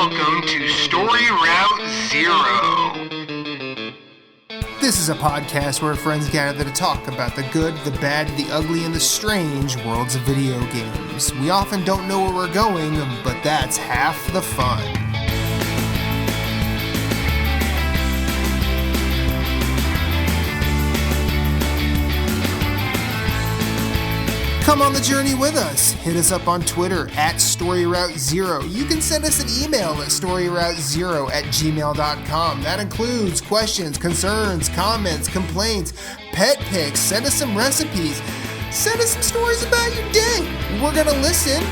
Welcome to Story Route Zero. This is a podcast where friends gather to talk about the good, the bad, the ugly, and the strange worlds of video games. We often don't know where we're going, but that's half the fun. Come on the journey with us. Hit us up on Twitter at StoryRoute0. You can send us an email at StoryRoute0@gmail.com. That includes questions, concerns, comments, complaints, pet pics. Send us some recipes. Send us some stories about your day. We're going to listen.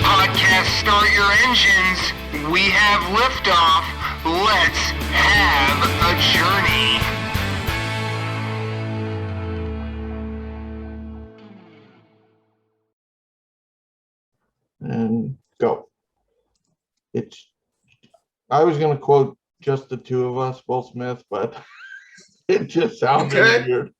Podcast, start your engines. We have liftoff. Let's have a journey. And go. I was going to quote just the two of us, Will Smith, but it just sounded weird.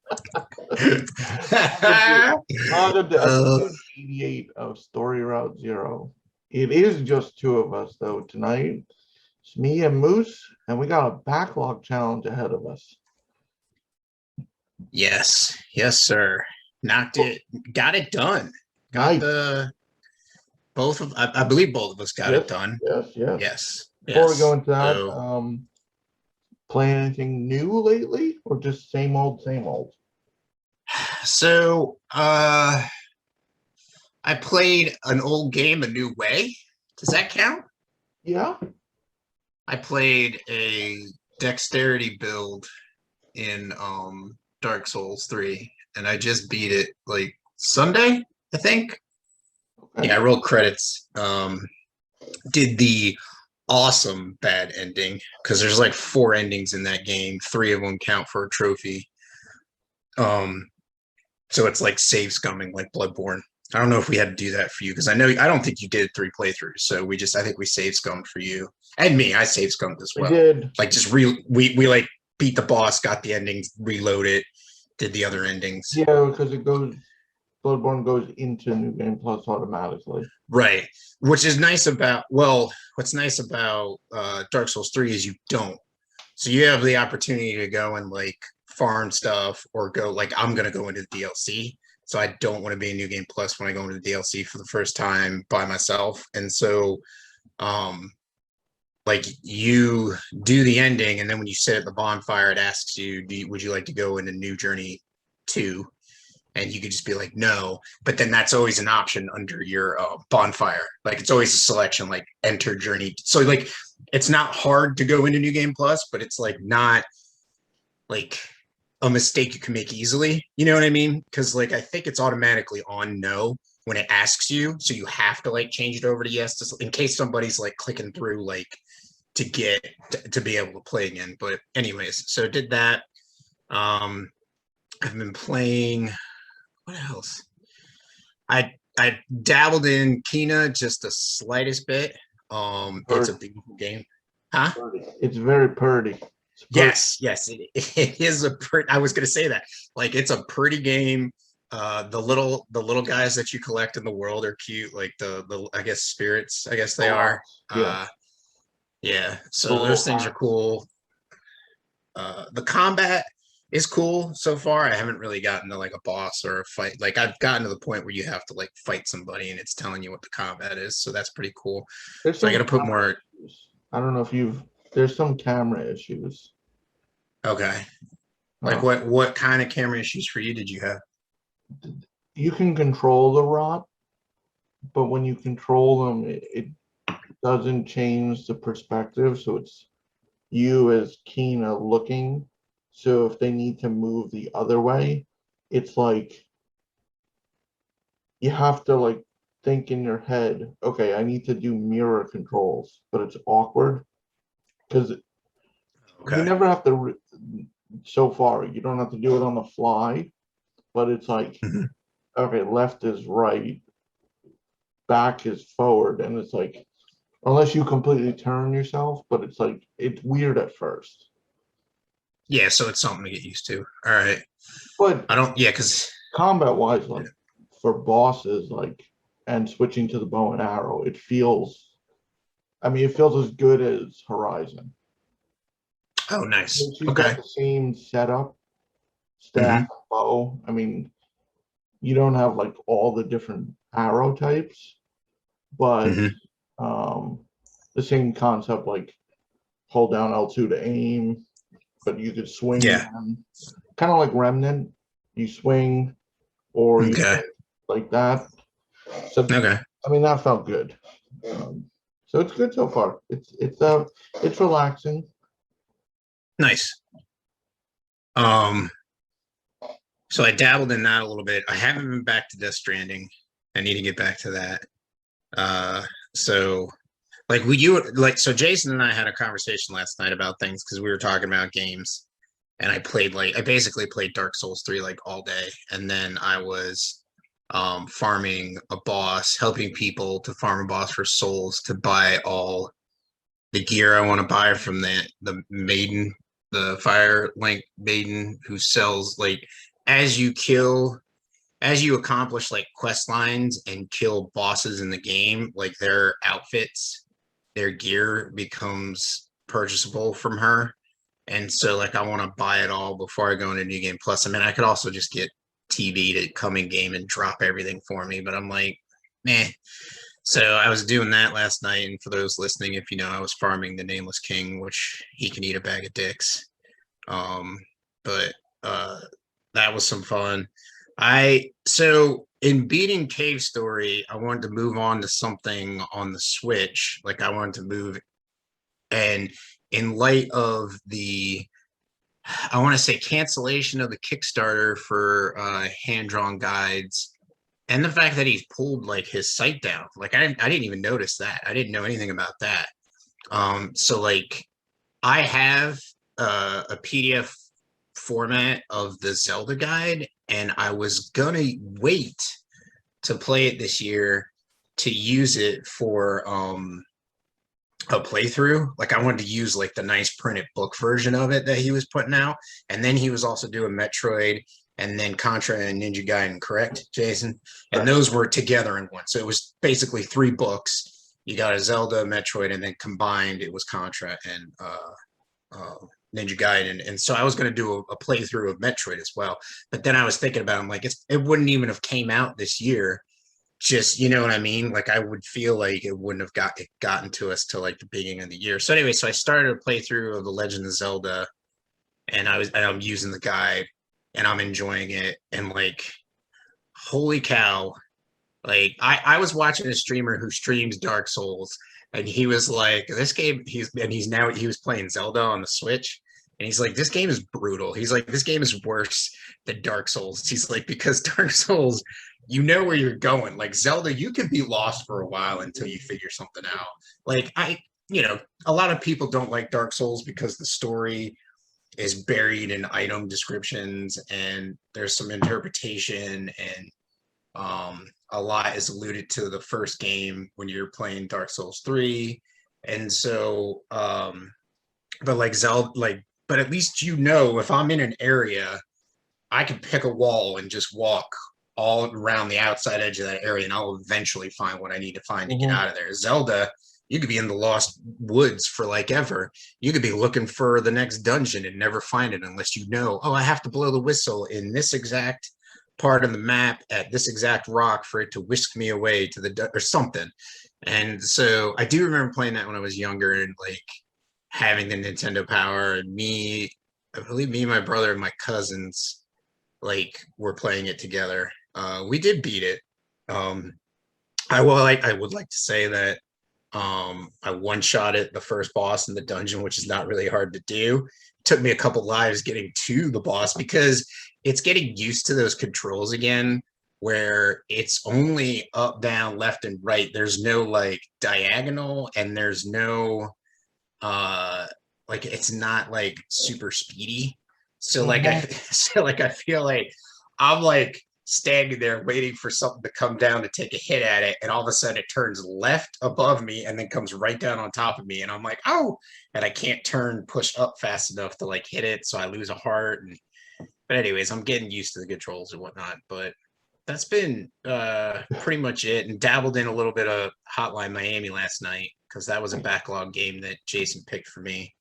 Welcome to episode 88 of Story Route Zero. It is just two of us, though, tonight. It's me and Moose, and we got a backlog challenge ahead of us. Yes, sir. Got it done. Nice. I believe both of us got it done. Yes. Before we go into that, playing anything new lately, or just same old? So, I played an old game a new way. Does that count? Yeah. I played a dexterity build in Dark Souls 3, and I just beat it like Sunday, I think. Okay. Yeah, I rolled credits. Did the awesome bad ending, because there's like 4 endings in that game. 3 of them count for a trophy. So it's like save scumming, like Bloodborne. I don't know if we had to do that for you, because I don't think you did 3 playthroughs. So I think we save scummed for you and me. I save scummed as well. We did. Like just we like beat the boss, got the endings, reload it, did the other endings. Yeah, because Bloodborne goes into New Game Plus automatically. Right. What's nice about Dark Souls 3 is you don't. So you have the opportunity to go and like farm stuff, or go like, I'm gonna go into the DLC. So I don't want to be in New Game Plus when I go into the DLC for the first time by myself. And so like you do the ending, and then when you sit at the bonfire, it asks you, would you like to go into New Journey 2? And you could just be like, no. But then that's always an option under your bonfire. Like it's always a selection, like enter journey. So like it's not hard to go into New Game Plus, but it's like not like a mistake you can make easily. You know what I mean? Because like I think it's automatically on no when it asks you. So you have to like change it over to yes, in case somebody's like clicking through like to get to be able to play again. But anyways, so did that. I've been playing. What else? I dabbled in Kena just the slightest bit. It's a beautiful game. Huh? It's very pretty. Yes, it is a pretty. I was gonna say that. Like it's a pretty game. The little guys that you collect in the world are cute. Like the I guess spirits. I guess they are. Yeah. So those things are cool. The combat is cool so far. I haven't really gotten to like a boss or a fight. Like I've gotten to the point where you have to like fight somebody and it's telling you what the combat is. So that's pretty cool. So I got to put more. I don't know if there's some camera issues. Okay. Like what kind of camera issues for you did you have? You can control the rot, but when you control them, it doesn't change the perspective. So it's you as Kena looking. So if they need to move the other way, it's like you have to like think in your head, okay, I need to do mirror controls, but it's awkward because you never have to, so far, you don't have to do it on the fly, but it's like, okay, left is right, back is forward, and it's like, unless you completely turn yourself, but it's like, it's weird at first. Yeah, so it's something to get used to. All right. But I don't, yeah, because combat wise, like for bosses, like and switching to the bow and arrow, it feels. I mean, it feels as good as Horizon. Oh, nice. Since you've Okay. got the same setup, Hmm. staff, bow. I mean, you don't have like all the different arrow types, but Hmm. um, the same concept, like hold down L2 to aim, but you could swing Yeah. them, kind of like Remnant. You swing or you Okay. swing like that. So Okay. I mean, that felt good. Um, so it's good so far. It's relaxing. Nice. Um, so I dabbled in that a little bit. I haven't been back to Death Stranding. I need to get back to that. Uh, so like so Jason and I had a conversation last night about things because we were talking about games, and I basically played Dark Souls 3 like all day, and then I was farming a boss, helping people to farm a boss for souls to buy all the gear I want to buy from the maiden, the Fire Link maiden who sells like as you kill as you accomplish like quest lines and kill bosses in the game, like their outfits, their gear becomes purchasable from her. And so like I want to buy it all before I go into New Game Plus. I mean, I could also just get TV to come in game and drop everything for me, but I'm like, meh. So I was doing that last night, and for those listening, if you know, I was farming the Nameless King, which he can eat a bag of dicks. Um, but that was some fun. I so in beating Cave Story, I wanted to move on to something on the Switch. Like I wanted to move, and in light of the, I want to say cancellation of the Kickstarter for hand drawn guides, and the fact that he's pulled like his site down. Like I didn't even notice that. I didn't know anything about that. So like I have a PDF format of the Zelda guide, and I was gonna wait to play it this year to use it for a playthrough. Like I wanted to use like the nice printed book version of it that he was putting out, and then he was also doing Metroid and then Contra and Ninja Gaiden, correct, Jason? And Right. those were together in one. So it was basically 3 books. You got a Zelda, Metroid, and then combined it was Contra and uh, Ninja Gaiden. And so I was going to do a playthrough of Metroid as well. But then I was thinking about it, I'm like, it wouldn't even have came out this year. Just, you know what I mean? Like I would feel like it wouldn't have gotten to us till like the beginning of the year. So anyway, so I started a playthrough of The Legend of Zelda, and I'm using the guide, and I'm enjoying it. And like, holy cow, like I was watching a streamer who streams Dark Souls, and he was like, "This game." He was playing Zelda on the Switch, and he's like, "This game is brutal." He's like, "This game is worse than Dark Souls." He's like, "Because Dark Souls, you know where you're going. Like Zelda, you could be lost for a while until you figure something out." Like a lot of people don't like Dark Souls because the story is buried in item descriptions and there's some interpretation and a lot is alluded to the first game when you're playing Dark Souls 3. And so, but like Zelda, like, but at least if I'm in an area, I can pick a wall and just walk all around the outside edge of that area, and I'll eventually find what I need to find to get Mhm. out of there. Zelda, you could be in the lost woods for like ever. You could be looking for the next dungeon and never find it unless you know, oh, I have to blow the whistle in this exact part of the map at this exact rock for it to whisk me away to or something. And so I do remember playing that when I was younger and like having the Nintendo Power, and I believe me, my brother, and my cousins like were playing it together. We did beat it. Um, I would like to say that I one shot it the first boss in the dungeon, which is not really hard to do. It took me a couple lives getting to the boss because it's getting used to those controls again, where it's only up, down, left, and right. There's no like diagonal, and there's no uh like it's not like super speedy. So like I Mhm. so like I feel like I'm like standing there waiting for something to come down to take a hit at it, and all of a sudden it turns left above me and then comes right down on top of me, and I'm like, oh, and I can't push up fast enough to like hit it, so I lose a heart. And But anyways, I'm getting used to the controls and whatnot. But that's been pretty much it. And dabbled in a little bit of Hotline Miami last night because that was a backlog game that Jason picked for me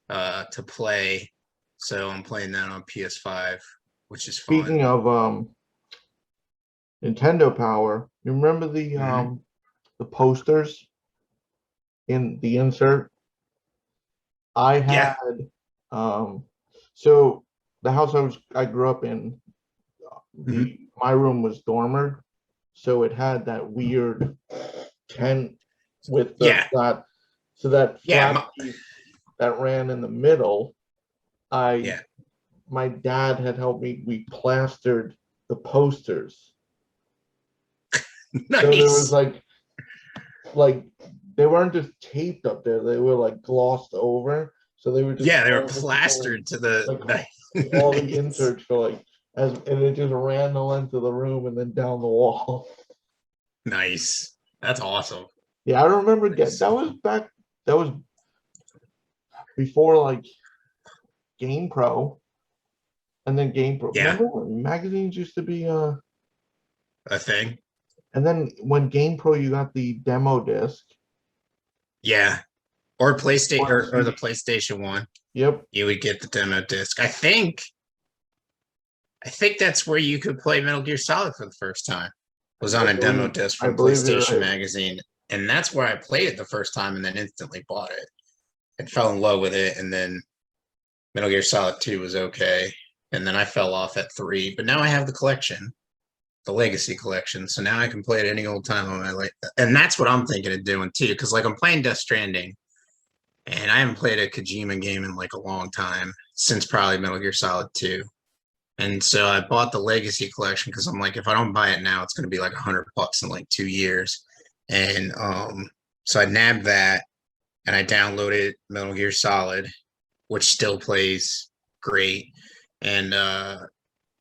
to play. So I'm playing that on PS5, which is fun. Speaking of Nintendo Power, you remember the posters in the insert? I had so the house I grew up in, my room was dormered, so it had that weird tent with the flat, so that flat piece that ran in the middle. My dad had helped me. We plastered the posters. Nice. So there was like they weren't just taped up there; they were like glossed over. So they were just they were plastered to the all the inserts for and it just ran the length of the room and then down the wall. Nice. That's awesome. Yeah, I remember that was before like GamePro, and then GamePro. Yeah. Remember when magazines used to be a thing? And then when GamePro, you got the demo disc. Yeah. Or PlayStation or the PlayStation 1. Yep. You would get the demo disc. I think that's where you could play Metal Gear Solid for the first time. It was on a demo disc from PlayStation Magazine. And that's where I played it the first time and then instantly bought it. And fell in love with it. And then Metal Gear Solid 2 was okay. And then I fell off at 3. But now I have the collection, the Legacy collection. So now I can play it any old time on my and that's what I'm thinking of doing too. Because like I'm playing Death Stranding. And I haven't played a Kojima game in like a long time, since probably Metal Gear Solid 2. And so I bought the Legacy collection because I'm like, if I don't buy it now, it's going to be like $100 in like 2 years. And so I nabbed that and I downloaded Metal Gear Solid, which still plays great. And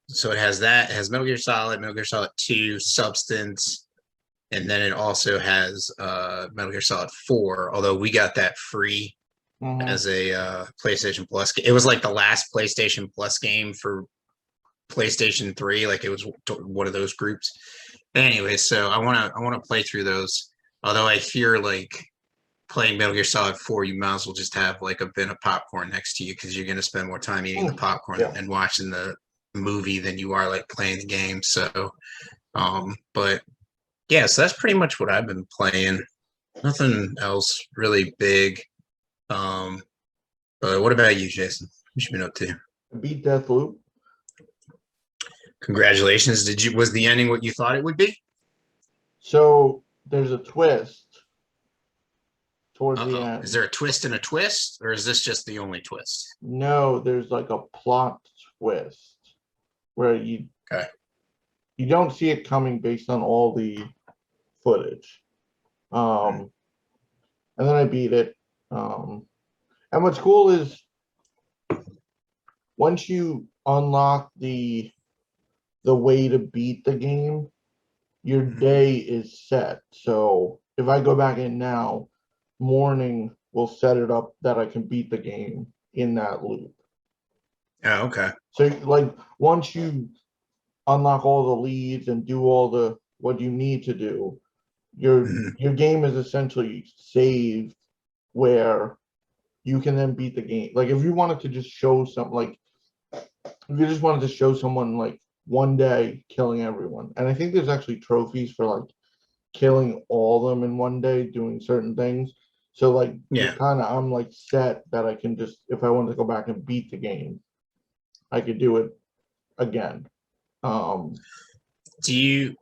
so it has that. It has Metal Gear Solid 2, Substance, and then it also has Metal Gear Solid 4, although we got that free as a PlayStation Plus. It was like the last PlayStation Plus game for PlayStation 3. Like it was one of those groups. But anyway, so I want to play through those. Although I fear like playing Metal Gear Solid 4, you might as well just have like a bin of popcorn next to you because you're going to spend more time eating the popcorn and watching the movie than you are like playing the game. So, but yeah, so that's pretty much what I've been playing. Nothing else really big. But what about you, Jason? What you been up to? Beat Deathloop. Congratulations. Was the ending what you thought it would be? So there's a twist towards the end. Is there a twist and a twist, or is this just the only twist? No, there's like a plot twist where you don't see it coming based on all the footage. And then I beat it. And what's cool is once you unlock the way to beat the game, your day is set. So if I go back in now, morning will set it up that I can beat the game in that loop. Oh, okay. So like once you unlock all the leads and do all what you need to do, your game is essentially saved where you can then beat the game. Like if you wanted to just show something, like if you just wanted to show someone like one day killing everyone, and I think there's actually trophies for like killing all of them in one day doing certain things. So like I'm like set that I can just, if I wanted to go back and beat the game, I could do it again. Do you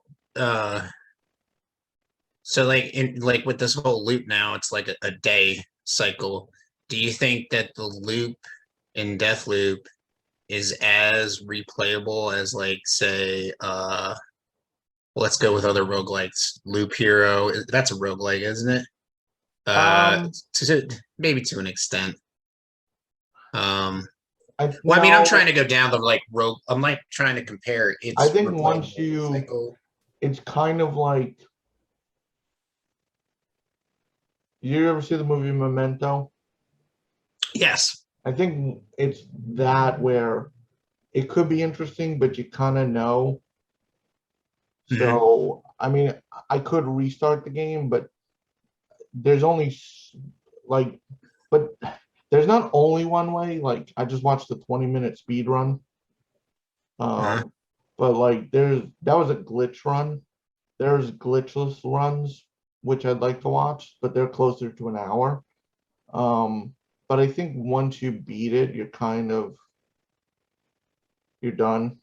so like with this whole loop now, it's like a day cycle. Do you think that the loop in Deathloop is as replayable as like say let's go with other roguelikes. Loop Hero, that's a roguelike, isn't it? Maybe to an extent. I'm trying to go down the like rogue. I'm like trying to compare. I think once it's kind of like. You ever see the movie Memento? Yes. I think it's that where it could be interesting, but you kind of know. Mhm. So, I mean, I could restart the game, but there's only like, but there's not only one way. Like, I just watched the 20-minute speed run. Uh-huh. But like, that was a glitch run. There's glitchless runs, which I'd like to watch, but they're closer to an hour. Um, but I think once you beat it, you're done.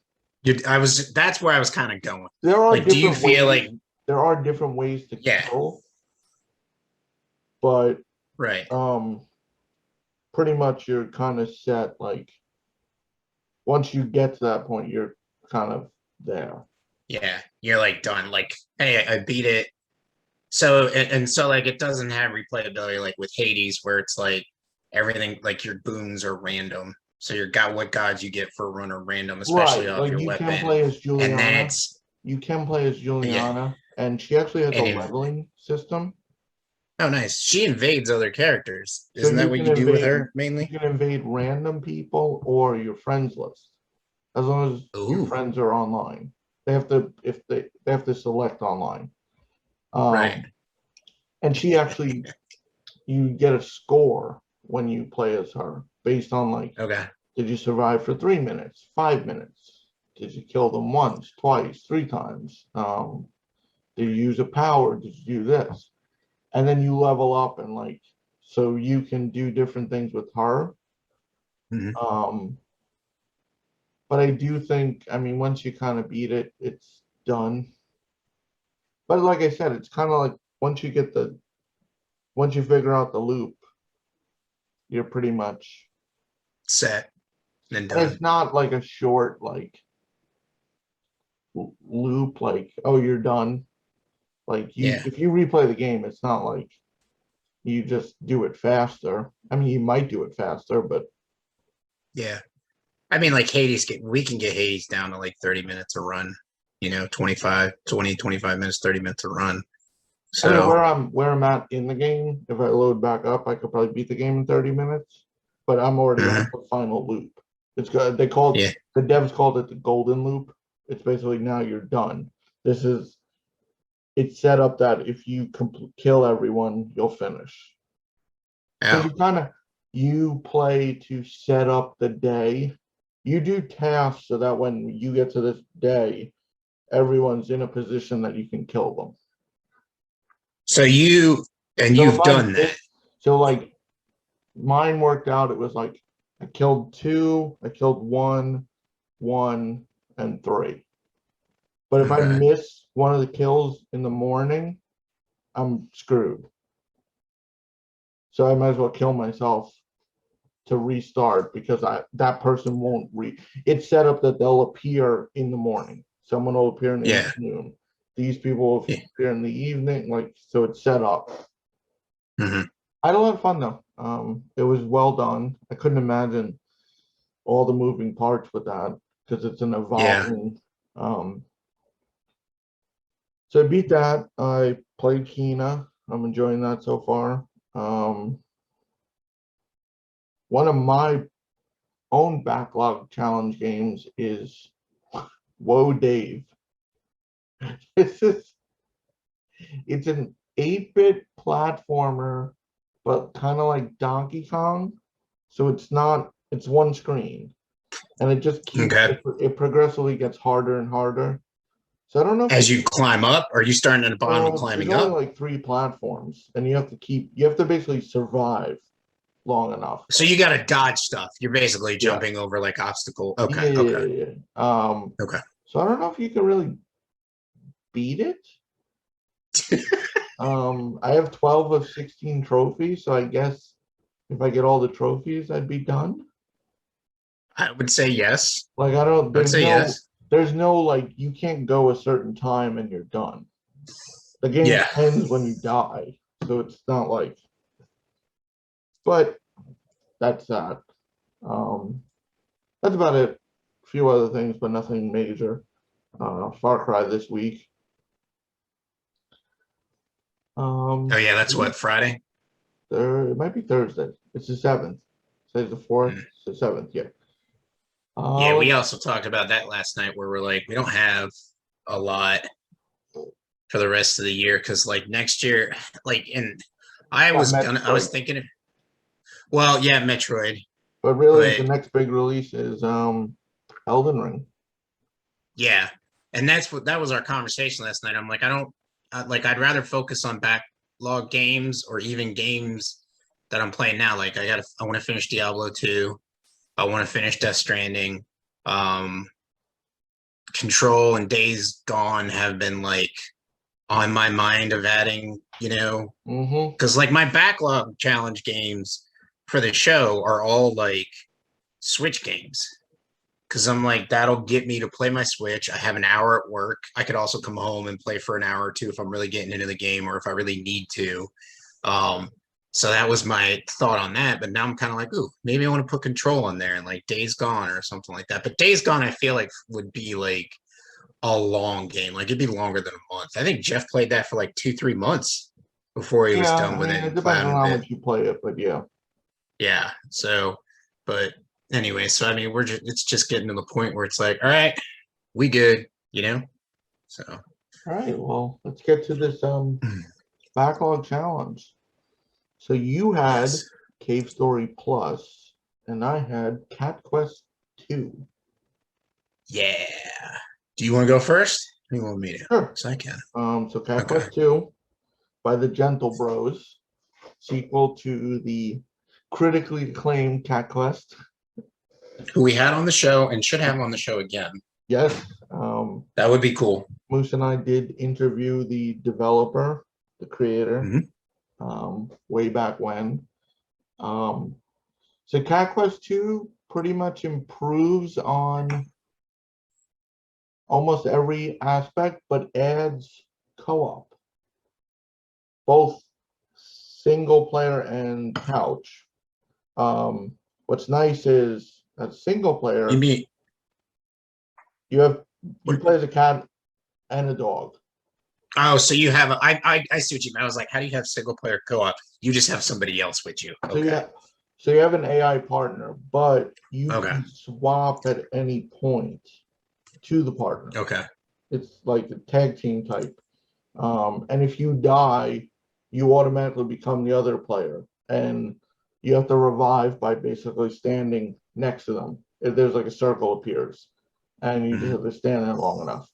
That's where I was kind of going. There are Like, do you different feel ways. like, There are different ways to yeah, kill, but right. um, pretty much you're kind of set. Like once you get to that point, you're kind of there. Yeah. You're like done. Like, hey, I beat it. So and so like it doesn't have replayability like with Hades where it's like everything like your boons are random. So your god what gods you get for a run are random, especially Right. off Like your you can weapon. play as And Juliana. that's You can play as yeah. Juliana, and she actually has a And in, leveling system. oh nice. She invades other characters. So Isn't that what you do with her you mainly? can invade random people or your friends list. As long as your Ooh, friends are online. They have to if they have to select online. right. Um, and she actually you get a score when you play as her based on like Okay. did you survive for 3 minutes, 5 minutes? Did you kill them once, twice, three times? Did you use a power? Did you do this? And then you level up and like so you can do different things with her. Mhm. Um, but I do think, I mean, once you kind of beat it, it's done. But like I said, it's kind of like once you figure out the loop, you're pretty much, Set and and done. it's not like a short like loop, like, oh, you're done. Like Yeah. if you replay the game, it's not like you just do it faster. I mean, you might do it faster, but Yeah. I mean like Hades we can get Hades down to like 30 minutes a run. 25 minutes, 30 minutes a run. I mean, So where I'm at in the game, if I load back up, I could probably beat the game in 30 minutes. But I'm already uh on the final loop. It's good. They called yeah. the devs called it the golden loop. It's basically now you're done. This is it's set up that if you kill everyone, you'll finish. So Oh. you play to set up the day. You do tasks so that when you get to this day, everyone's in a position that you can kill them. So you've done that. So like mine worked out. It was like I killed two, I killed one, and three. But if I Okay. miss one of the kills in the morning, I'm screwed. So I might as well kill myself to restart because that person won't it's set up that they'll appear in the morning. Someone will appear in the Yeah. afternoon. These people will Yeah. appear in the evening, like so it's set up. Hmm. I had a lot of fun though. It was well done. I couldn't imagine all the moving parts with that because it's an Yeah. evolving. Um, so I beat that. I played Kina. I'm enjoying that so far. Um, one of my own backlog challenge games is Whoa Dave. It's just it's an 8-bit platformer, but kind of like Donkey Kong. So it's one screen and it just Okay. it progressively gets harder and harder. So I don't know if As you you climb up, are you starting at the bottom and there's climbing only up? like three platforms and you have to basically survive long enough. So you got to dodge stuff. You're basically Yeah. jumping over like obstacle. Yeah, Okay. yeah, Okay. yeah, yeah. Okay. So I don't know if you can really beat it. I have 12 of 16 trophies, so I guess if I get all the trophies, I'd be done. I would say yes. Like I don't I would say yes. there's no like you can't go a certain time and you're done. The game Yeah. ends when you die. So it's not like but that's that. Um that's about it. A few other things, but nothing major. Far Cry this week. Oh yeah, that's Yeah, what Friday. it might be Thursday. It's the 7th. Today's the 4th. Hmm. It's the 7th, yeah. Yeah, we Um, also talked about that last night where we're like, we don't have a lot for the rest of the year because like next year, like in I got I was Metroid, thinking, well, yeah, Metroid, but really the but next big release is Elden Ring. yeah, and that was our conversation last night. I'm like, I don't like. I'd rather focus on backlog games or even games that I'm playing now. Like I want to finish Diablo 2. I want to finish Death Stranding. Um, Control and Days Gone have been like on my mind of adding, Mm-hmm. because like my backlog challenge games for the show are all like Switch games. Because I'm like, that'll get me to play my Switch. I have an hour at work. I could also come home and play for an hour or two if I'm really getting into the game or if I really need to. Um, so that was my thought on that. But now I'm kind of like, ooh, maybe I want to put Control on there and like Days Gone or something like that. But Days Gone, I feel like would be like a long game. Like it'd be longer than a month. I think Jeff played that for like 2-3 months before he was Yeah, done I with mean it it and depends on platinum how it. much you play it, but yeah. Yeah. So, but anyway, so I mean, it's just getting to the point where it's like, all right, we good. So, All right, well, let's get to this backlog challenge. So you had yes. Cave Story Plus, and I had Cat Quest 2. Yeah. Do you want to go first? Or do you want me to? Sure. Because I can. So Cat Okay. Quest 2 by the Gentle Bros, sequel to the critically acclaimed Cat Quest. Who we had on the show and should have on the show again. Yes, That would be cool. Moose and I did interview the developer, the creator, Mhm. way back when. So Cat Quest 2 pretty much improves on almost every aspect, but adds co-op, both single player and couch. What's nice is as single You player, mean you what? play as a cat and a dog. Oh, so you have I see what you mean. I was like, how do you have single player co-op? You just have somebody else with you. So Okay. you have an AI partner, but you Okay. can swap at any point to the partner. Okay. It's like a tag team type. And if you die, you automatically become the other player, and you have to revive by basically standing next to them. If there's like a circle appears, and you just Mhm. have to stand there long enough.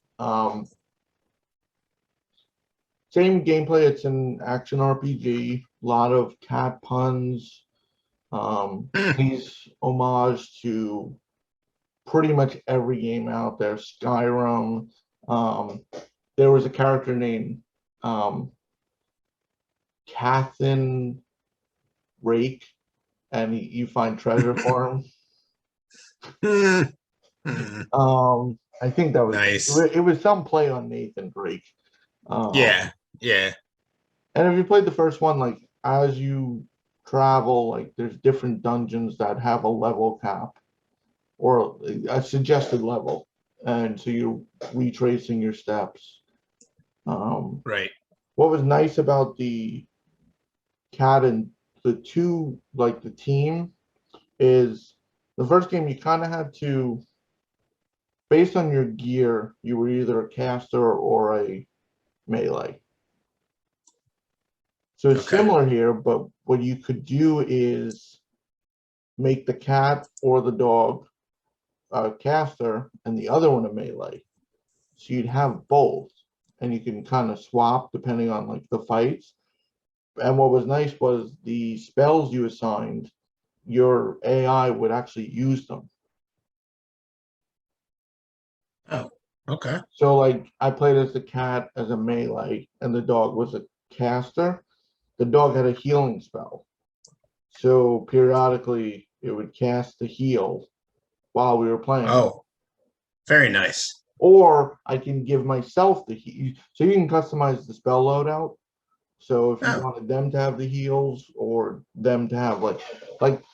Same gameplay. It's an action RPG. A lot of cat puns. Pays homage to pretty much every game out there. Skyrim. Um, there was a character named um, Cathin Rake, and you find treasure for him. Mhm. Mhm. I think that was Nice. it was some play on Nathan Drake. Yeah. Yeah. And if you played the first one, like as you travel, like there's different dungeons that have a level cap or a suggested level, and so you're retracing your steps. Um, Right. what was nice about the cat and the two, like the team, is the first game you kind of had to, based on your gear, you were either a caster or a melee. So it's Okay. similar here, but what you could do is make the cat or the dog a caster and the other one a melee. So you'd have both, and you can kind of swap depending on like the fights. And what was nice was the spells you assigned, your AI would actually use them. Oh. Okay. So like I played as the cat as a melee, and the dog was a caster. The dog had a healing spell. So periodically it would cast the heal while we were playing. Oh, very nice. Or I can give myself the heal. So you can customize the spell loadout. So if you Oh. wanted them to have the heals or them to have like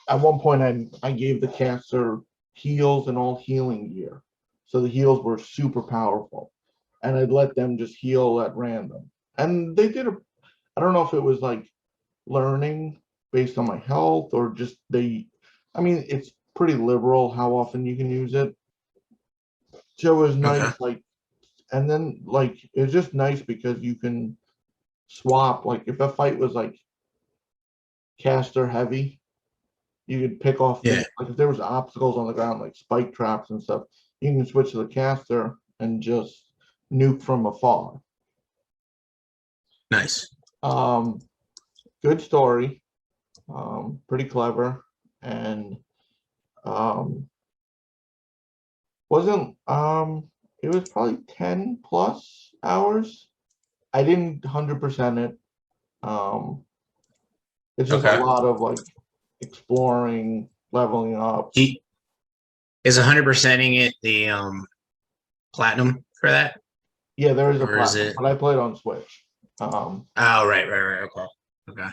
at one point I gave the caster heals and all healing gear. So the heals were super powerful. And I'd let them just heal at random. And they did I don't know if it was like learning based on my health or just I mean it's pretty liberal how often you can use it. So it was nice, like, and then like it's just nice because you can swap. Like if a fight was like caster heavy, you could pick off things. Yeah. Like if there was obstacles on the ground, like spike traps and stuff, you can switch to the caster and just nuke from afar. Nice. Good story, pretty clever, and wasn't it was probably 10 plus hours. I didn't 100% it. It's just a lot of like exploring, leveling up. He is 100%ing it the platinum for that? Yeah, there is a Or is platinum, it? but I played on Switch. Oh, right. Okay.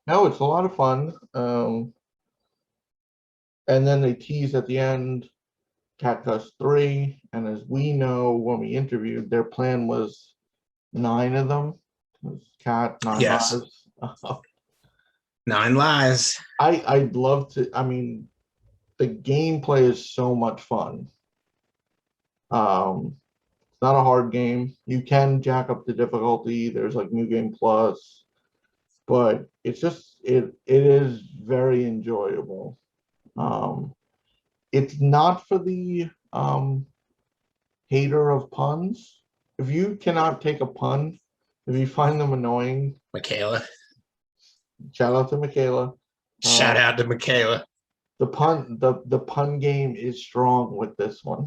No, it's a lot of fun. And then they tease at the end Cat Quest 3, and as we know when we interviewed, their plan was 9 of them. It was Cat, 9 Yes. lives. 9 lives. I'd love to. I mean, the gameplay is so much fun. It's not a hard game. You can jack up the difficulty. There's like New Game Plus, but it's just it is very enjoyable. It's not for the hater of puns. If you cannot take a pun, if you find them annoying, Michaela. shout out to Michaela. Shout out to Michaela. The pun game is strong with this one.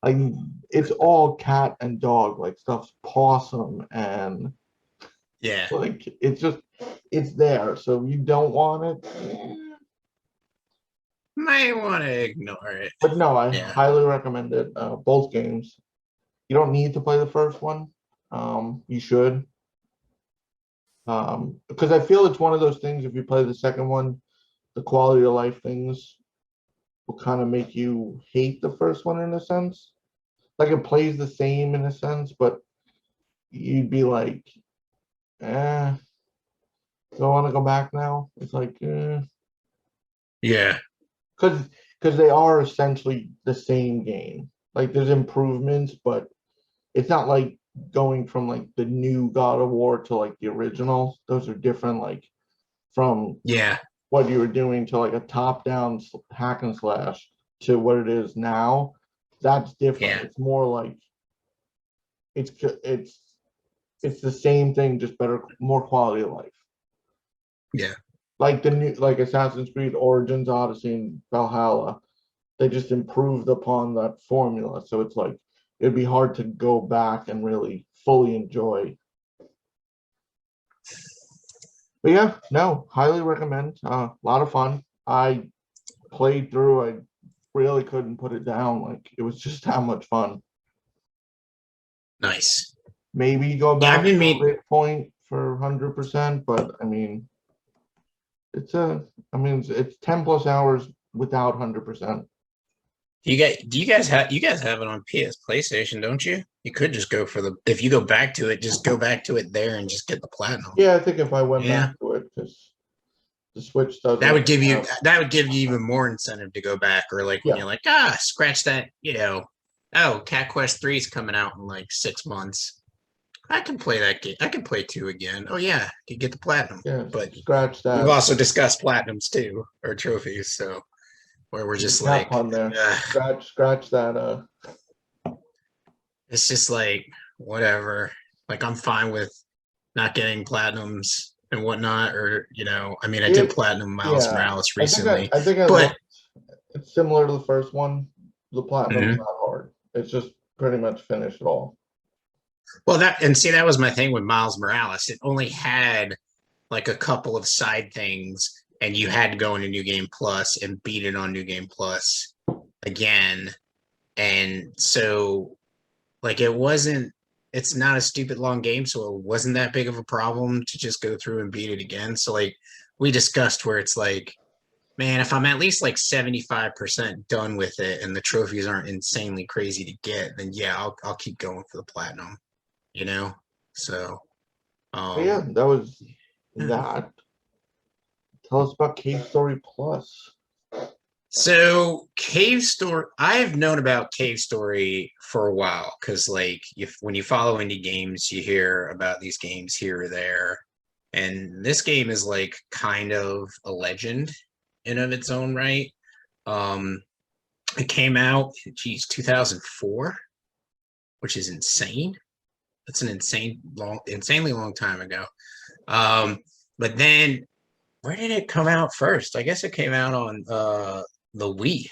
Like it's all cat and dog, like stuff's possum and Yeah. like it's there. So if you don't want it, Might want to ignore it. but no, I highly recommend it. Both games. You don't need to play the first one. You should. Because I feel it's one of those things, if you play the second one, the quality of life things will kind of make you hate the first one in a sense. Like it plays the same in a sense, but you'd be like, do I want to go back now? It's like, Yeah. because they are essentially the same game. Like there's improvements, but it's not like going from like the new God of War to like the original. Those are different, like from what you were doing to like a top-down hack and slash to what it is now. That's different. It's more like it's the same thing, just better, more quality of life. Yeah. Like the new, like Assassin's Creed Origins, Odyssey, and Valhalla, they just improved upon that formula. So it's like it'd be hard to go back and really fully enjoy. But yeah, no, highly recommend. A lot of fun. I played through. I really couldn't put it down. Like it was just that much fun. Nice. Maybe go back to a point for 100%, but I mean, it's 10 plus hours without 100%. Do you guys have it on PS PlayStation, don't you? You could just go for if you go back to it, just go back to it there and just get the platinum. Yeah, I think if I went back to it, because the Switch doesn't. That would give you even more incentive to go back, or like when you're like, scratch that, Cat Quest 3 is coming out in like 6 months. I can play that game. I can play 2 again. Oh yeah, I can get the platinum. Yeah, but scratch that. We've also discussed platinums too, or trophies. So where we're just like, scratch that. It's just like whatever. Like I'm fine with not getting platinums and whatnot, or I mean, I did platinum Miles Morales recently. I think it's similar to the first one. The platinum is not hard. It's just pretty much finished it all. Well, that was my thing with Miles Morales. It only had like a couple of side things, and you had to go into New Game Plus and beat it on New Game Plus again. And so, like, it's not a stupid long game, so it wasn't that big of a problem to just go through and beat it again. So, like, we discussed where it's like, man, if I'm at least like 75% done with it and the trophies aren't insanely crazy to get, then yeah, I'll keep going for the platinum. So that was that. Tell us about Cave Story Plus. So Cave Story, I've known about Cave Story for a while because, like, if when you follow indie games, you hear about these games here or there, and this game is like kind of a legend in of its own right. Um, it came out, geez, 2004, which is insane. That's an insanely long time ago. But then where did it come out first? I guess it came out on the Wii.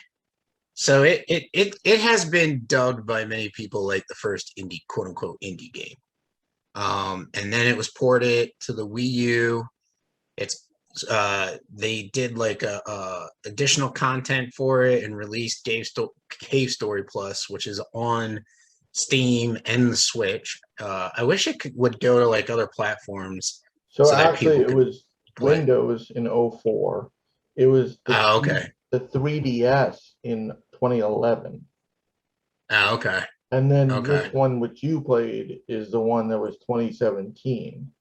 So it has been dubbed by many people like the first indie, quote unquote, indie game. And then it was ported to the Wii U. It's they did like a additional content for it and released Cave Story Plus, which is on Steam and the Switch. I wish would go to like other platforms So so that actually, people it could was play. Windows in 04. It was Oh, okay. the 3DS in 2011. Oh, okay. And then Okay. this one, which you played, is the one that was 2017.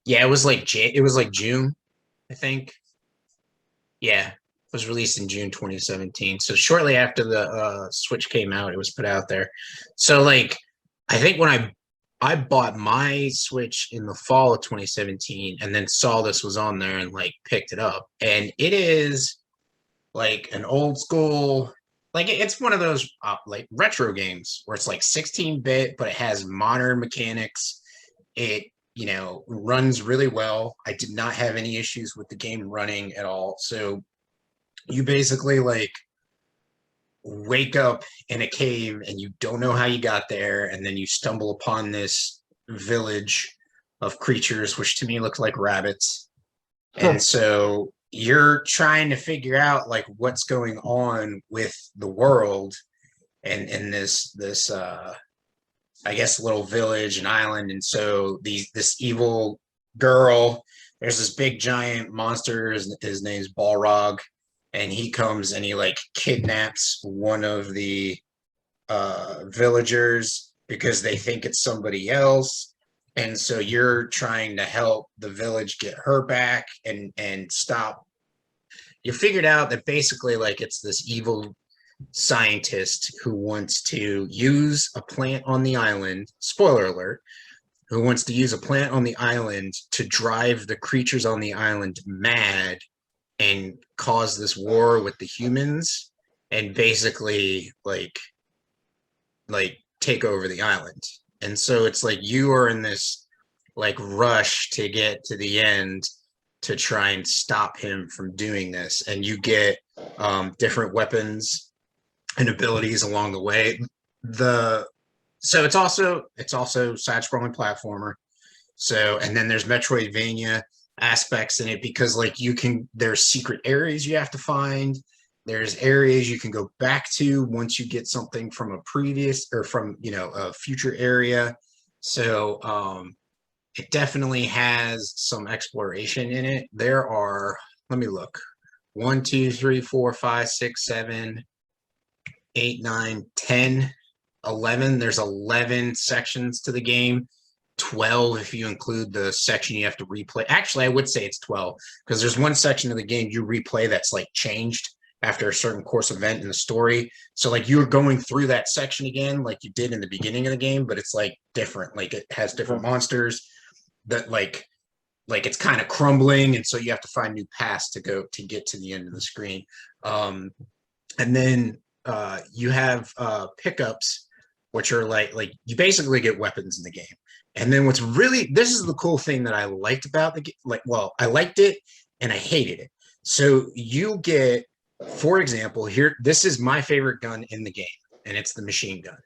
Yeah, it was like June, I think. Yeah, it was released in June 2017. So shortly after the Switch came out, it was put out there. So like, I think when I bought my Switch in the fall of 2017, and then saw this was on there and like picked it up, and it is like an old school, like it's one of those like retro games where it's like 16-bit, but it has modern mechanics. It runs really well. I did not have any issues with the game running at all. So you basically like wake up in a cave and you don't know how you got there, and then you stumble upon this village of creatures, which to me looked like rabbits. And so you're trying to figure out like what's going on with the world and in this I guess little village and island. And so this evil girl, there's this big giant monster, his name's Balrog, and he comes and he like kidnaps one of the villagers because they think it's somebody else. And so you're trying to help the village get her back and stop. You figured out that basically like it's this evil scientist who wants to use a plant on the island, spoiler alert, who wants to use a plant on the island to drive the creatures on the island mad and cause this war with the humans and basically like take over the island. And so it's like you are in this like rush to get to the end to try and stop him from doing this, and you get different weapons and abilities along the way. So it's also side-scrolling platformer. So, and then there's Metroidvania aspects in it because like there's secret areas you have to find. There's areas you can go back to once you get something from a previous or from a future area. So it definitely has some exploration in it. There are, let me look, 1, 2, 3, 4, 5, 6, 7, 8, 9, 10, 11. There's 11 sections to the game. 12 if you include the section you have to replay. Actually, I would say it's 12 because there's one section of the game you replay that's like changed after a certain course event in the story. So like you're going through that section again like you did in the beginning of the game, but it's like different. Like it has different monsters that like it's kind of crumbling, and so you have to find new paths to go to get to the end of the screen. And then you have pickups, which are like you basically get weapons in the game. And then this is the cool thing that I liked about the game. I liked it and I hated it. So you get, for example, here, this is my favorite gun in the game, and it's the machine gun.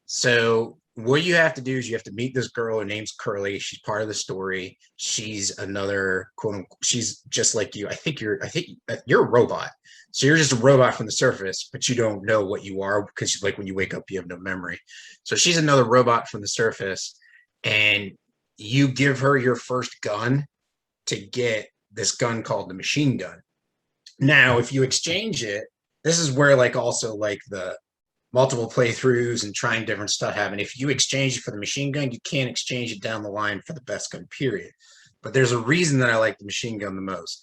So what you have to do is you have to meet this girl. Her name's Curly. She's part of the story. She's another quote unquote, she's just like you. I think you're a robot. So you're just a robot from the surface, but you don't know what you are because like when you wake up, you have no memory. So she's another robot from the surface, and you give her your first gun to get this gun called the machine gun. Now, if you exchange it, this is where like also like the multiple playthroughs and trying different stuff happen. If you exchange it for the machine gun, you can't exchange it down the line for the best gun, period. But there's a reason that I like the machine gun the most.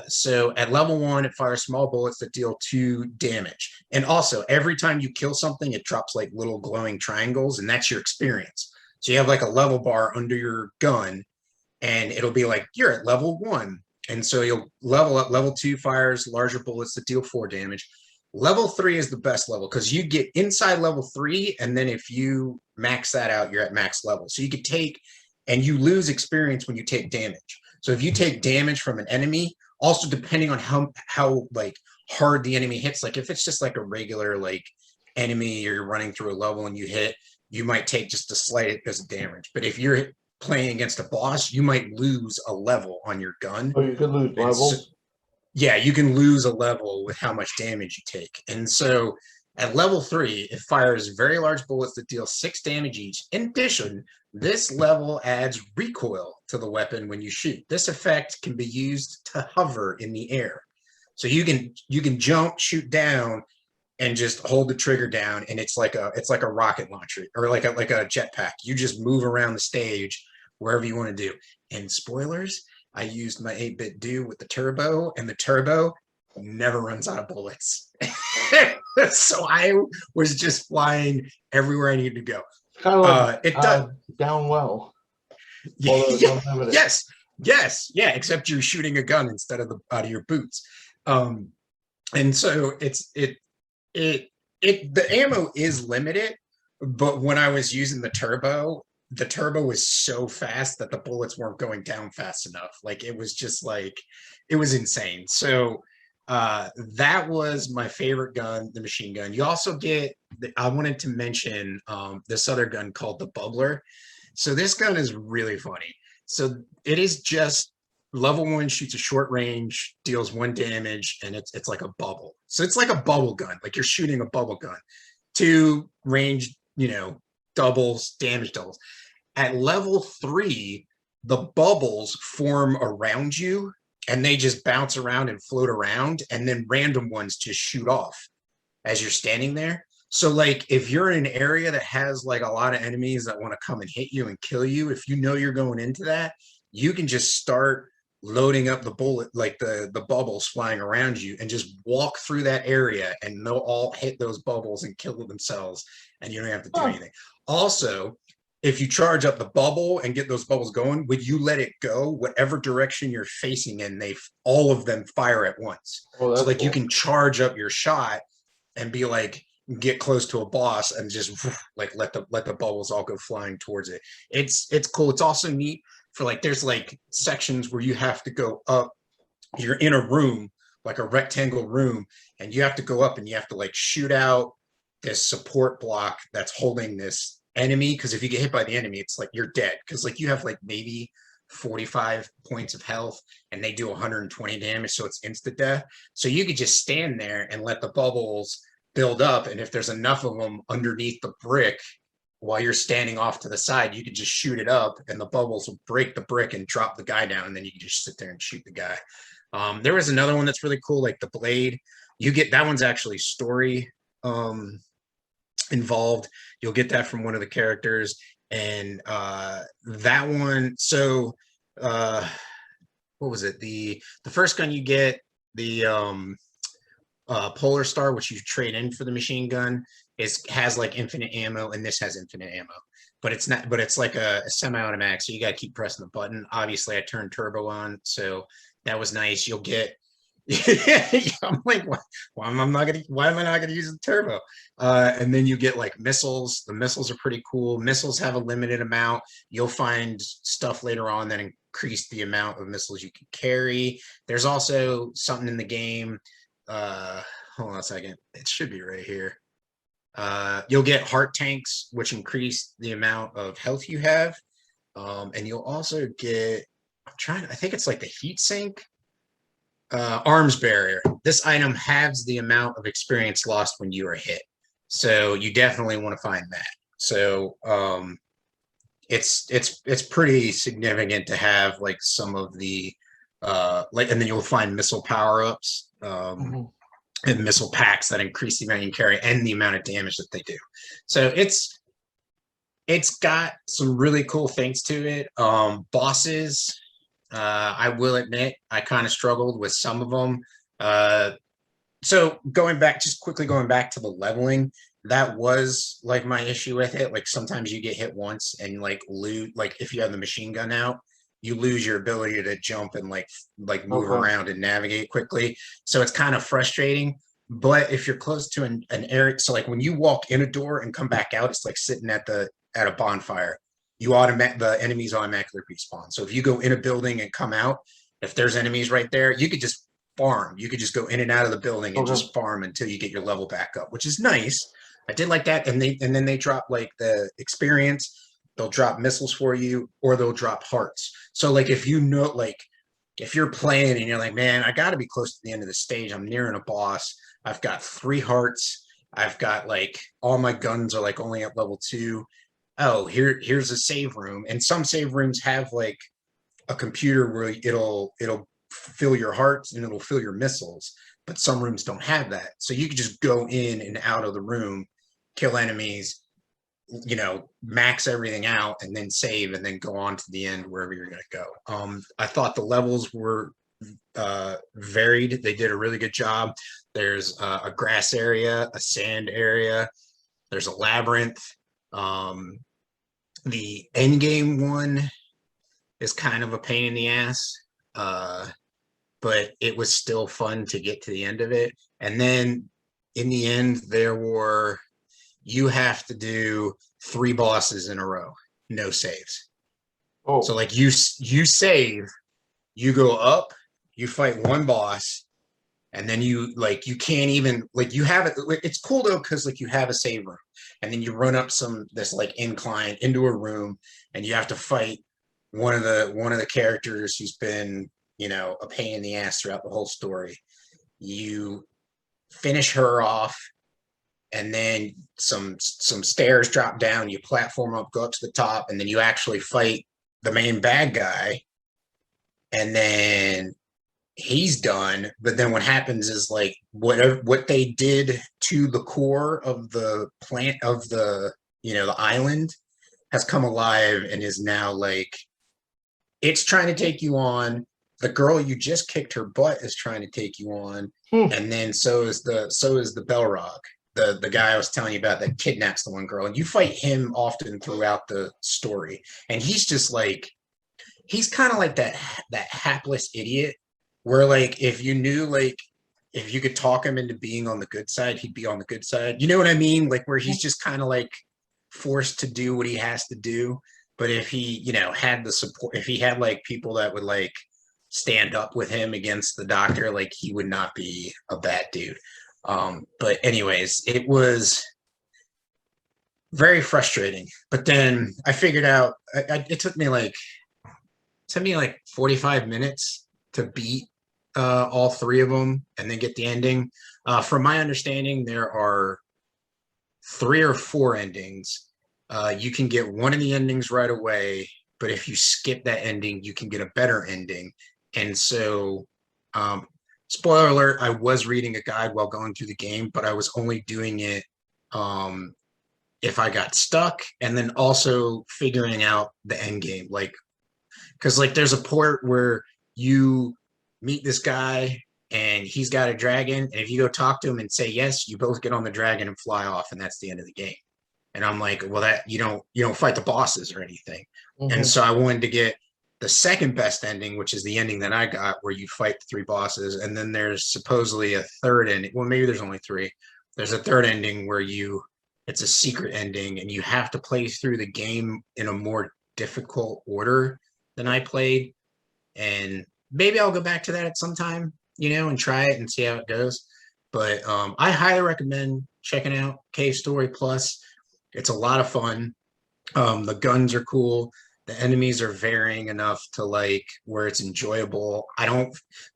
So at level 1, it fires small bullets that deal 2 damage. And also, every time you kill something, it drops like little glowing triangles, and that's your experience. So you have like a level bar under your gun, and it'll be like, you're at level 1. And so you'll level up. Level 2 fires larger bullets that deal 4 damage. Level 3 is the best level because you get inside level 3, and then if you max that out, you're at max level. So you could take, and you lose experience when you take damage. So if you take damage from an enemy, also depending on how like hard the enemy hits, like if it's just like a regular like enemy, or you're running through a level and you hit, you might take just a slight because of damage. But if you're playing against a boss, you might lose a level on your gun. Oh, you could lose And so, levels. yeah, you can lose a level with how much damage you take. And so at level 3, it fires very large bullets that deal 6 damage each. In addition, this level adds recoil to the weapon when you shoot. This effect can be used to hover in the air. So you can jump, shoot down, and just hold the trigger down, and it's like a rocket launcher or like a jetpack. You just move around the stage wherever you want to do. And spoilers, I used my 8-bit do with the turbo, and the turbo never runs out of bullets. So I was just flying everywhere I needed to go. Kind of like It does. down well. Yes, yeah. Except you're shooting a gun instead of out of your boots. And so the ammo is limited, but when I was using the turbo was so fast that the bullets weren't going down fast enough. Like it was just like, it was insane. So that was my favorite gun, the machine gun. You also get, I wanted to mention this other gun called the Bubbler. So this gun is really funny. So it is just level 1, shoots a short range, deals 1 damage, and it's like a bubble. So it's like a bubble gun, like you're shooting a bubble gun. 2 range, doubles, damage doubles. At level 3, the bubbles form around you, and they just bounce around and float around, and then random ones just shoot off as you're standing there. So like if you're in an area that has like a lot of enemies that want to come and hit you and kill you, if you know you're going into that, you can just start loading up the bullet, like the bubbles flying around you, and just walk through that area, and they'll all hit those bubbles and kill themselves, and you don't have to do anything. Also, if you charge up the bubble and get those bubbles going, when you let it go, whatever direction you're facing in, all of them fire at once. So like cool. You can charge up your shot and be like, get close to a boss and just like let the bubbles all go flying towards it. It's cool. It's also neat for like, there's like sections where you have to go up. You're in a room, like a rectangle room, and you have to go up and you have to like shoot out this support block that's holding this enemy, because if you get hit by the enemy, it's like you're dead, because like you have like maybe 45 points of health and they do 120 damage, so it's instant death. So you could just stand there and let the bubbles build up, and if there's enough of them underneath the brick while you're standing off to the side, you could just shoot it up and the bubbles will break the brick and drop the guy down, and then you can just sit there and shoot the guy. There was another one that's really cool, like the blade. You get that one's actually story involved. You'll get that from one of the characters, and that one, so what was it, the first gun you get, the Polar Star, which you trade in for the machine gun, has like infinite ammo, and this has infinite ammo, but it's not, but it's like a semi-automatic, so you got to keep pressing the button. Obviously I turned turbo on, so that was nice. You'll get I'm like, why am I not gonna use the turbo? And then you get like missiles. The missiles are pretty cool. Missiles have a limited amount. You'll find stuff later on that increase the amount of missiles you can carry. There's also something in the game, hold on a second, it should be right here. You'll get heart tanks, which increase the amount of health you have, and you'll also get, I think it's like the heat sink. Arms barrier. This item halves the amount of experience lost when you are hit, so you definitely want to find that. So it's pretty significant to have like some of the like, and then you'll find missile power-ups and missile packs that increase the amount you can carry and the amount of damage that they do. So it's got some really cool things to it. Bosses, I will admit I kind of struggled with some of them. So just quickly going back to the leveling, that was like my issue with it. Like sometimes you get hit once and like lose, like if you have the machine gun out, you lose your ability to jump and like move Okay. around and navigate quickly. So it's kind of frustrating. But if you're close to an area, so like when you walk in a door and come back out, it's like sitting at a bonfire. The enemies automatically respawn. So if you go in a building and come out, if there's enemies right there, you could just farm. You could just go in and out of the building and Okay. just farm until you get your level back up, which is nice. I did like that. And then they drop like the experience. They'll drop missiles for you, or they'll drop hearts. So like if you know, like if you're playing and you're like, man, I got to be close to the end of the stage. I'm nearing a boss. I've got 3 hearts. I've got like all my guns are like only at level 2. Oh, here's a save room, and some save rooms have like a computer where it'll fill your hearts and it'll fill your missiles, but some rooms don't have that. So you can just go in and out of the room, kill enemies, max everything out, and then save, and then go on to the end wherever you're going to go. I thought the levels were varied. They did a really good job. There's a grass area, a sand area, there's a labyrinth. The end game one is kind of a pain in the ass, but it was still fun to get to the end of it. And then in the end, you have to do 3 bosses in a row, no saves. Oh. So like you save, you go up, you fight 1 boss, and then you can't even like you have it. It's cool though because like you have a save room, and then you run up this like incline into a room, and you have to fight one of the characters who's been a pain in the ass throughout the whole story. You finish her off, and then some stairs drop down. You platform up, go up to the top, and then you actually fight the main bad guy, and then he's done. But then what happens is like what they did to the core of the plant of the the island has come alive and is now like it's trying to take you on. The girl you just kicked her butt is trying to take you on, and then so is the Belrog, the guy I was telling you about that kidnaps the one girl, and you fight him often throughout the story, and he's just like he's kind of like that hapless idiot where like if you knew like if you could talk him into being on the good side, he'd be on the good side. You know what I mean? Like where he's just kind of like forced to do what he has to do. But if he, had the support, if he had like people that would like stand up with him against the doctor, like he would not be a bad dude. But anyways, it was very frustrating. But then I figured out it took me like 45 minutes to beat all 3 of them and then get the ending. From my understanding, there are 3 or 4 endings. You can get one of the endings right away, but if you skip that ending, you can get a better ending. And so, spoiler alert, I was reading a guide while going through the game, but I was only doing it if I got stuck, and then also figuring out the end game. Like, because like there's a port where you meet this guy and he's got a dragon, and if you go talk to him and say yes, you both get on the dragon and fly off, and that's the end of the game. And I'm like, well, that you don't fight the bosses or anything. And so I wanted to get the second best ending, which is the ending that I got, where you fight the 3 bosses, and then there's supposedly a third ending. Well, maybe there's only 3. There's a third ending where it's a secret ending, and you have to play through the game in a more difficult order than I played. And maybe I'll go back to that at some time, and try it and see how it goes. But I highly recommend checking out Cave Story Plus. It's a lot of fun. The guns are cool. The enemies are varying enough to like where it's enjoyable.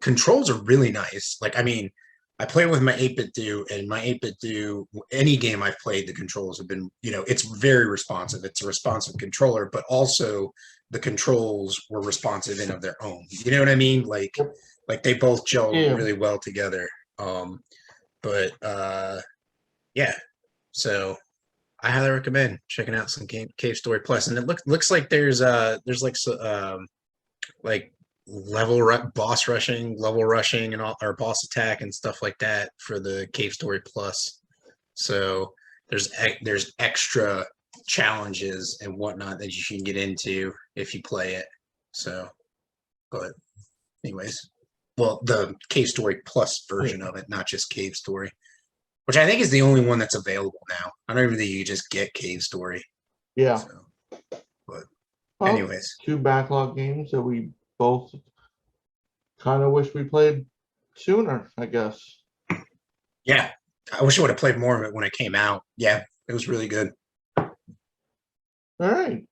Controls are really nice. Like, I mean, I play with my 8-bit do, and my 8-bit do, any game I've played, the controls have been, it's very responsive. It's a responsive controller, but also the controls were responsive in of their own. You know what I mean? Like they both gel really well together. Yeah. So I highly recommend checking out some Cave Story Plus, and it looks like there's like boss rushing, level rushing, and all, or boss attack and stuff like that for the Cave Story Plus. So there's extra challenges and whatnot that you can get into if you play it. So, but anyways, well, the Cave Story Plus version of it, not just Cave Story, which I think is the only one that's available now. I don't even think you just get Cave Story. Yeah. So, but Well, anyways, 2 backlog games that we both kind of wish we played sooner, I guess. yeah, I wish I would have played more of it when it came out. Yeah, it was really good. All right.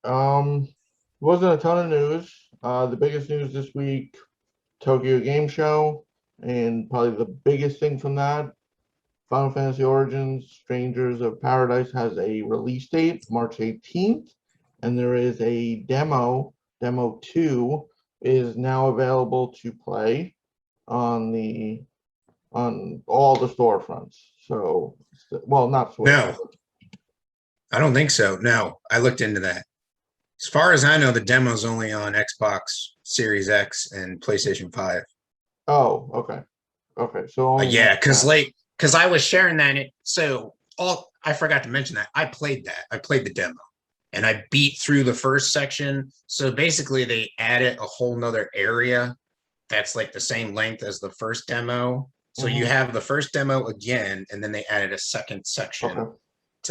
Wasn't a ton of news. The biggest news this week, Tokyo Game Show, and probably the biggest thing from that, Final Fantasy Origins Strangers of Paradise has a release date, March 18th, and there is a demo 2 is now available to play on all the storefronts. So, well, not Switch. No, I don't think so. No, I looked into that. As far as I know, the demo's only on Xbox Series X and PlayStation 5. Oh, okay. Okay. So only Yeah, that. because I was sharing that. I forgot to mention that I played that. I played the demo, and I beat through the first section. So basically, they added a whole nother area that's like the same length as the first demo. So you have the first demo again, and then they added a second section. Okay.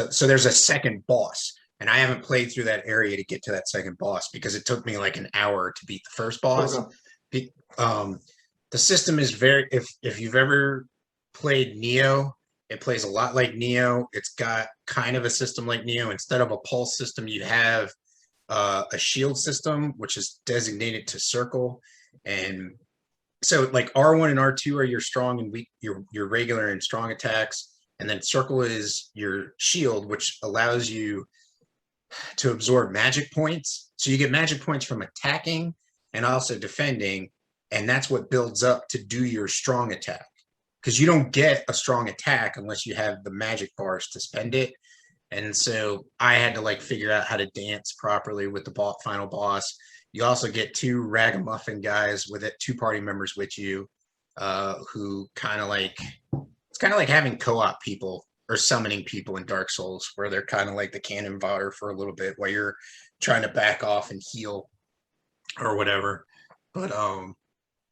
So there's a second boss, and I haven't played through that area to get to that second boss because it took me like an hour to beat the first boss. Okay. The system is very if you've ever played Neo, it plays a lot like Neo. It's got kind of a system like Neo. Instead of a pulse system, you have a shield system, which is designated to circle. And so like R1 and R2 are your strong and weak, your regular and strong attacks. And then circle is your shield, which allows you to absorb magic points. So you get magic points from attacking and also defending. And that's what builds up to do your strong attack. Because you don't get a strong attack unless you have the magic bars to spend it. And so I had to like figure out how to dance properly with the final boss. You also get 2 ragamuffin guys with it, 2 party members with you, who kind of like, it's kind of like having co-op people or summoning people in Dark Souls, where they're kind of like the cannon fodder for a little bit while you're trying to back off and heal or whatever. But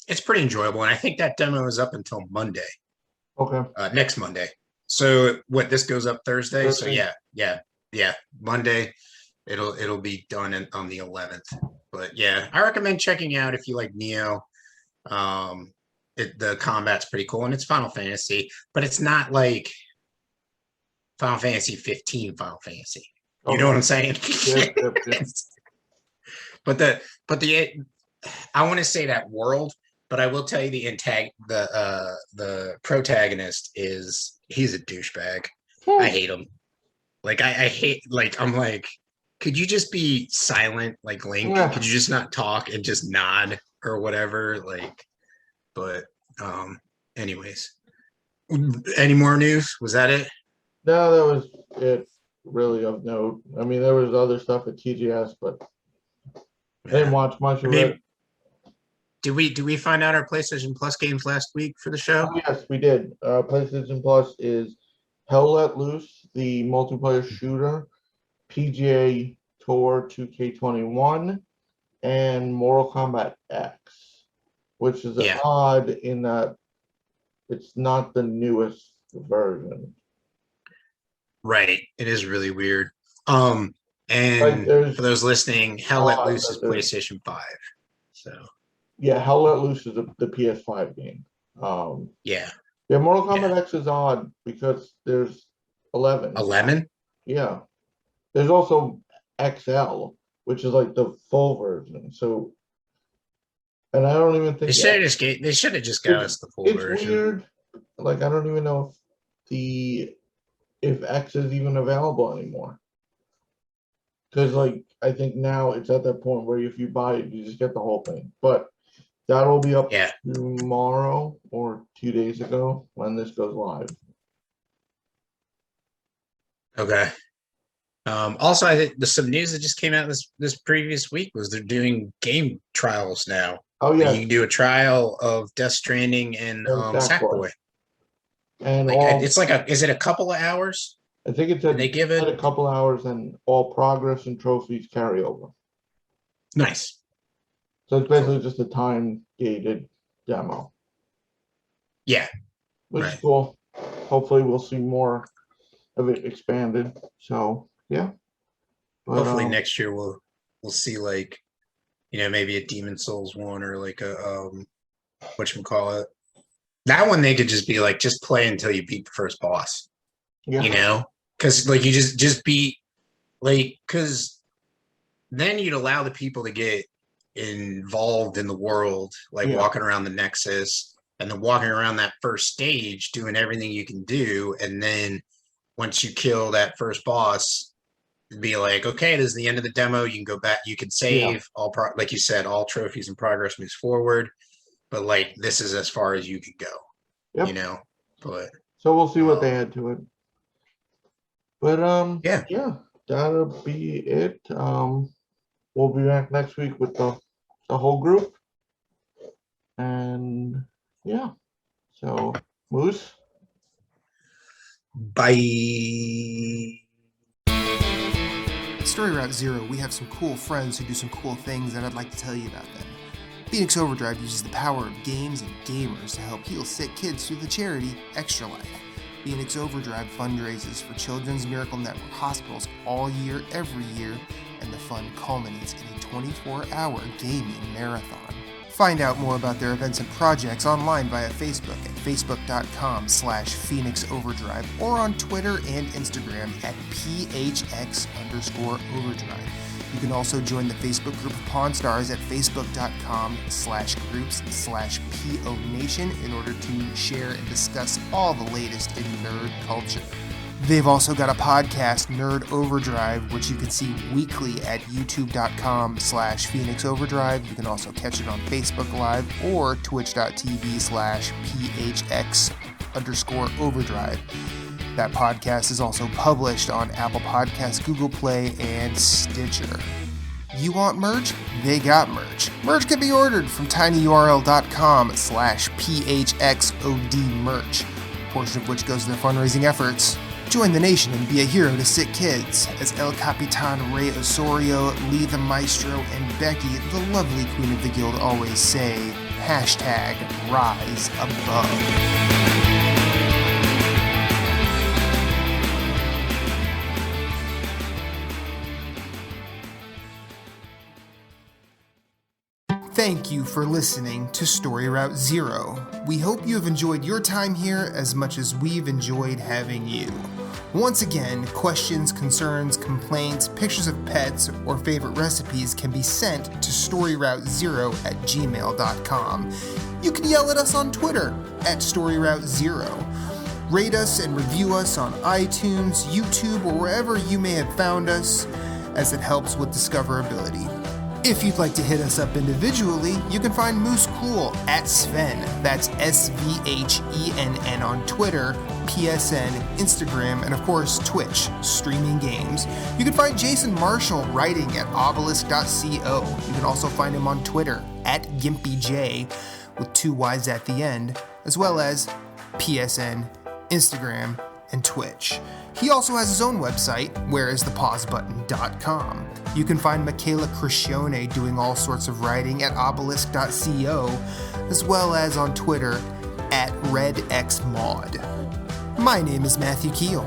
it's pretty enjoyable, and I think that demo is up until Monday. Okay. Next Monday. So what, this goes up Thursday? So Thursday. yeah. Monday, it'll be done on the 11th. But yeah, I recommend checking out if you like Neo. The combat's pretty cool, and it's Final Fantasy, but it's not like Final Fantasy 15 Final Fantasy. You know what I'm saying? Yep. But I want to say that world, but I will tell you the protagonist he's a douchebag. I hate him. Like I hate, like I'm like, could you just be silent like Link? Yeah. Could you just not talk and just nod or whatever? Like, but anyways. Any more news? Was that it? No, that was it really of note. I mean, there was other stuff at TGS, but I didn't watch much of it. Did we find out our PlayStation Plus games last week for the show? Oh, yes, we did. PlayStation Plus is Hell Let Loose, the multiplayer shooter, PGA Tour 2K21, and Mortal Kombat X, which is odd in that it's not the newest version. Right. It is really weird. And for those listening, Hell Let Loose is PlayStation 5. So yeah, Hell Let Loose is the PS5 game. Yeah, Mortal Kombat X is odd because there's 11. 11? Yeah. There's also XL, which is like the full version. So, and I don't even think they should have just got us the full version. It's weird. Like, I don't even know if X is even available anymore. Because, like, I think now it's at that point where if you buy it, you just get the whole thing. But that'll be up tomorrow or 2 days ago when this goes live. Okay. Also, I think some news that just came out this previous week was they're doing game trials now Oh Like, yeah, you can do a trial of Death Stranding and and Sackboy. and Like all. it's is it a couple of hours? I think it Did they give said it? a couple hours, and all progress and trophies carry over. Nice. So it's basically Cool. just a time gated demo, Yeah. which is Right. cool. Hopefully, we'll see more of it expanded. So yeah, but Hopefully next year we'll see like, maybe a Demon Souls one or like a whatchamacallit. That one they could just be like, just play until you beat the first boss. yeah, Because like you just beat, like, because then you'd allow the people to get involved in the world, like yeah, walking around the Nexus and then walking around that first stage, doing everything you can do, and then once you kill that first boss, be like, okay, this is the end of the demo. You can go back. You can yeah. save like you said, all trophies and progress moves forward. But like, this is as far as you can go. Yep. But So we'll see what they add to it. But yeah, yeah, that'll be it. We'll be back next week with the whole group. And yeah, so Moose. bye. At Story Route Zero, we have some cool friends who do some cool things, and I'd like to tell you about them. Phoenix Overdrive uses the power of games and gamers to help heal sick kids through the charity Extra Life. Phoenix Overdrive fundraises for Children's Miracle Network hospitals all year, every year, and the fund culminates in a 24-hour gaming marathon. Find out more about their events and projects online via Facebook at facebook.com/Phoenix Overdrive or on Twitter and Instagram at PHX_Overdrive. You can also join the Facebook group of Pawn Stars at facebook.com/groups/PO Nation in order to share and discuss all the latest in nerd culture. They've also got a podcast, Nerd Overdrive, which you can see weekly at youtube.com/Phoenix Overdrive. You can also catch it on Facebook Live or twitch.tv/PHX_Overdrive. That podcast is also published on Apple Podcasts, Google Play, and Stitcher. You want merch? They got merch. Merch can be ordered from tinyurl.com/PHXODmerch, a portion of which goes to their fundraising efforts. Join the nation and be a hero to sick kids, as El Capitan Ray Osorio, Lee the Maestro, and Becky, the lovely queen of the guild, always say, #Rise Above. Thank you for listening to Story Route Zero. We hope you have enjoyed your time here as much as we've enjoyed having you. Once again, questions, concerns, complaints, pictures of pets, or favorite recipes can be sent to storyroute0@gmail.com. You can yell at us on Twitter at StoryRoute0. Rate us and review us on iTunes, YouTube, or wherever you may have found us, as it helps with discoverability. If you'd like to hit us up individually, you can find Moose Cool at Sven, that's SVHENN on Twitter, PSN, Instagram, and of course Twitch, streaming games. You can find Jason Marshall writing at obelisk.co. You can also find him on Twitter at GimpyJ with 2 Y's at the end, as well as PSN, Instagram, and Twitch. He also has his own website, whereisthepausebutton.com. You can find Michaela Crescione doing all sorts of writing at obelisk.co, as well as on Twitter at RedXMod. My name is Matthew Keel.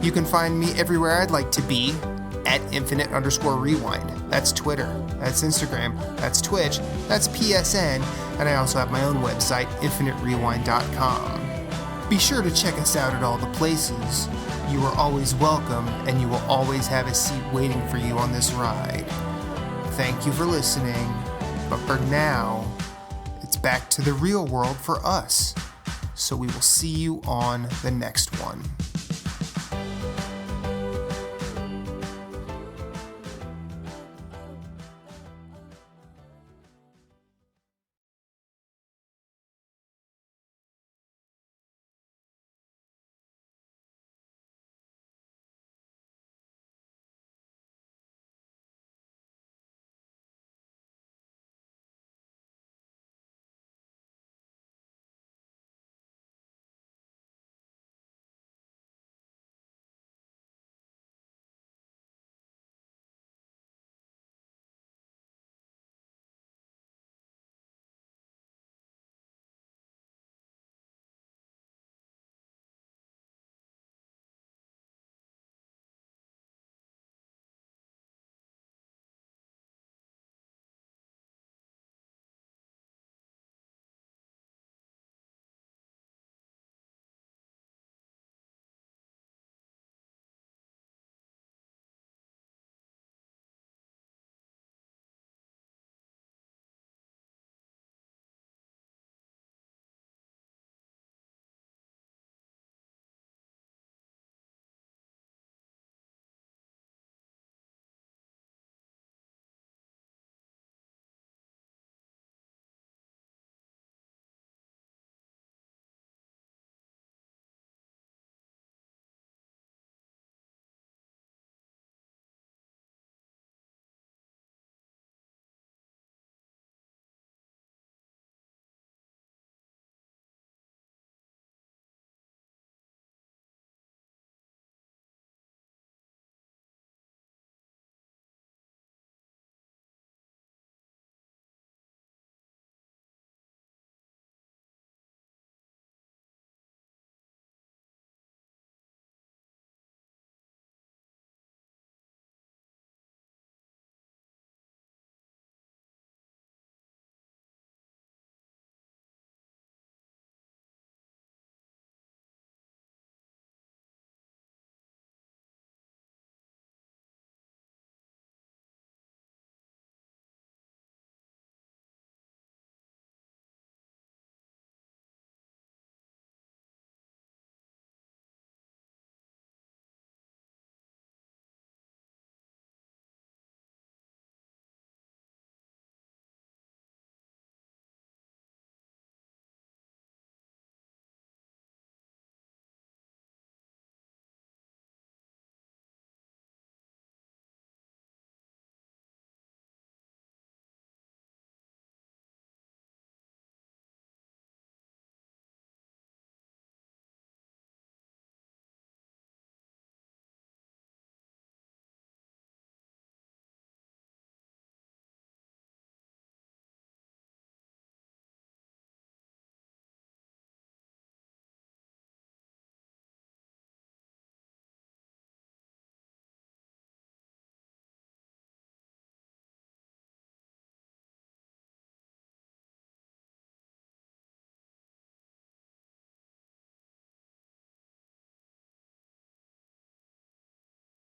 You can find me everywhere I'd like to be at infinite_rewind. That's Twitter, that's Instagram, that's Twitch, that's PSN, and I also have my own website, infiniterewind.com. Be sure to check us out at all the places. You are always welcome, and you will always have a seat waiting for you on this ride. Thank you for listening, but for now, it's back to the real world for us. So we will see you on the next one.